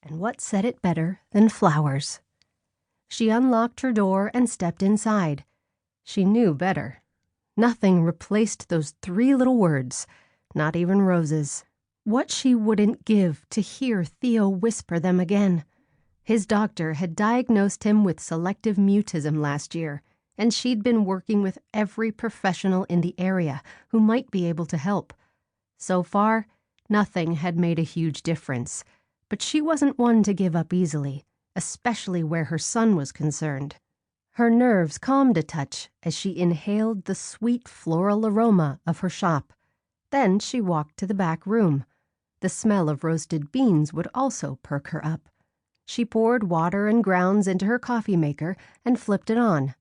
and what said it better than flowers? She unlocked her door and stepped inside. She knew better. Nothing replaced those 3 little words, not even roses. What she wouldn't give to hear Theo whisper them again. His doctor had diagnosed him with selective mutism last year, and she'd been working with every professional in the area who might be able to help. So far, nothing had made a huge difference, but she wasn't one to give up easily, especially where her son was concerned. Her nerves calmed a touch as she inhaled the sweet floral aroma of her shop. Then she walked to the back room. The smell of roasted beans would also perk her up. She poured water and grounds into her coffee maker and flipped it on.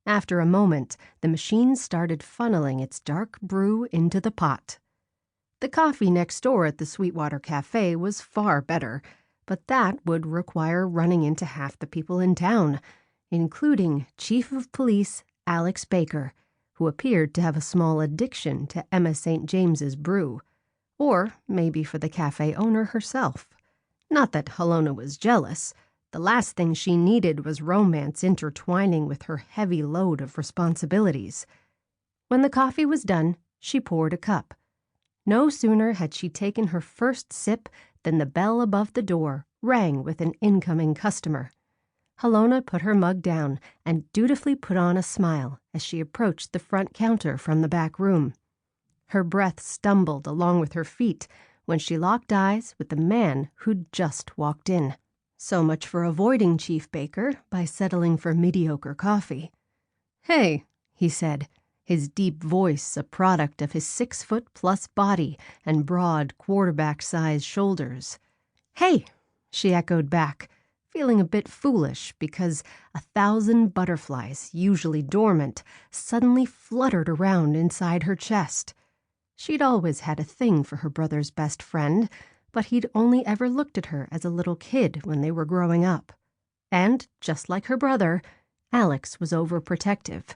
After a moment, the machine started funneling its dark brew into the pot. The coffee next door at the Sweetwater Cafe was far better, but that would require running into half the people in town, including Chief of Police Alex Baker, who appeared to have a small addiction to Emma St. James's brew, or maybe for the cafe owner herself. Not that Helona was jealous. The last thing she needed was romance intertwining with her heavy load of responsibilities. When the coffee was done, she poured a cup. No sooner had she taken her first sip than the bell above the door rang with an incoming customer. Helona put her mug down and dutifully put on a smile as she approached the front counter from the back room. Her breath stumbled along with her feet when she locked eyes with the man who'd just walked in. So much for avoiding Chief Baker by settling for mediocre coffee. "Hey," he said, his deep voice a product of his 6-foot-plus body and broad quarterback-sized shoulders. "Hey," she echoed back, feeling a bit foolish because 1,000 butterflies, usually dormant, suddenly fluttered around inside her chest. She'd always had a thing for her brother's best friend, but he'd only ever looked at her as a little kid when they were growing up. And, just like her brother, Alex was overprotective,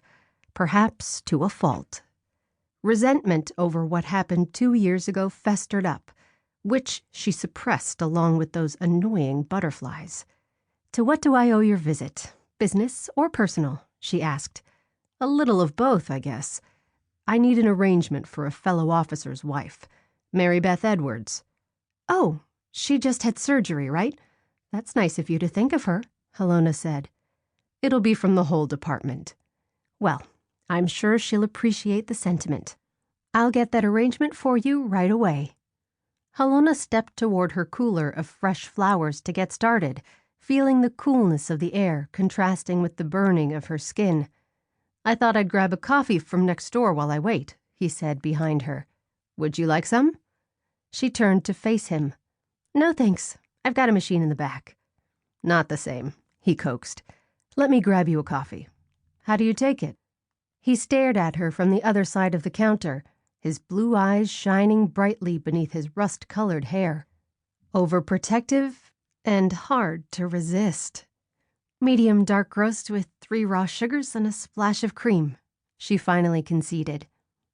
perhaps to a fault. Resentment over what happened 2 years ago festered up, which she suppressed along with those annoying butterflies. "To what do I owe your visit? Business or personal?" she asked. "A little of both, I guess. I need an arrangement for a fellow officer's wife, Mary Beth Edwards." "Oh, she just had surgery, right? That's nice of you to think of her," Helona said. "It'll be from the whole department." "Well, I'm sure she'll appreciate the sentiment. I'll get that arrangement for you right away." Helona stepped toward her cooler of fresh flowers to get started, feeling the coolness of the air contrasting with the burning of her skin. "I thought I'd grab a coffee from next door while I wait," he said behind her. "Would you like some?" She turned to face him. "No thanks, I've got a machine in the back." "Not the same," he coaxed. "Let me grab you a coffee. How do you take it?" He stared at her from the other side of the counter, his blue eyes shining brightly beneath his rust-colored hair. "Overprotective and hard to resist." "Medium dark roast with 3 raw sugars and a splash of cream," she finally conceded.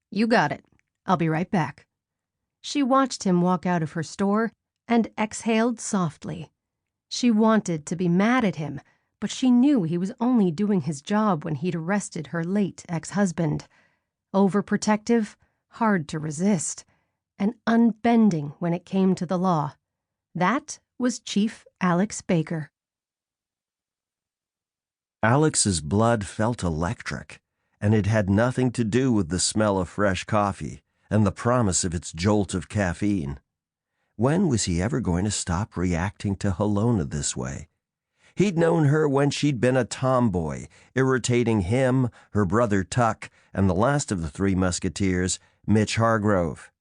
"You got it. I'll be right back." She watched him walk out of her store and exhaled softly. She wanted to be mad at him, but she knew he was only doing his job when he'd arrested her late ex-husband. Overprotective, hard to resist, and unbending when it came to the law. That was Chief Alex Baker. Alex's blood felt electric, and it had nothing to do with the smell of fresh coffee and the promise of its jolt of caffeine. When was he ever going to stop reacting to Helona this way? He'd known her when she'd been a tomboy, irritating him, her brother Tuck, and the last of the 3 musketeers, Mitch Hargrove.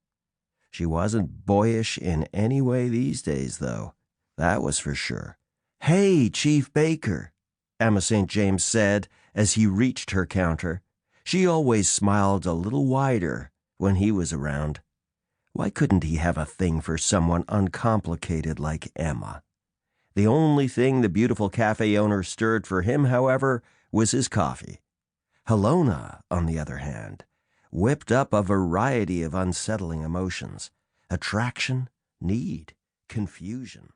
She wasn't boyish in any way these days, though. That was for sure. "Hey, Chief Baker," Emma St. James said as he reached her counter. She always smiled a little wider when he was around. Why couldn't he have a thing for someone uncomplicated like Emma? The only thing the beautiful cafe owner stirred for him, however, was his coffee. Helona, on the other hand, whipped up a variety of unsettling emotions: attraction, need, confusion.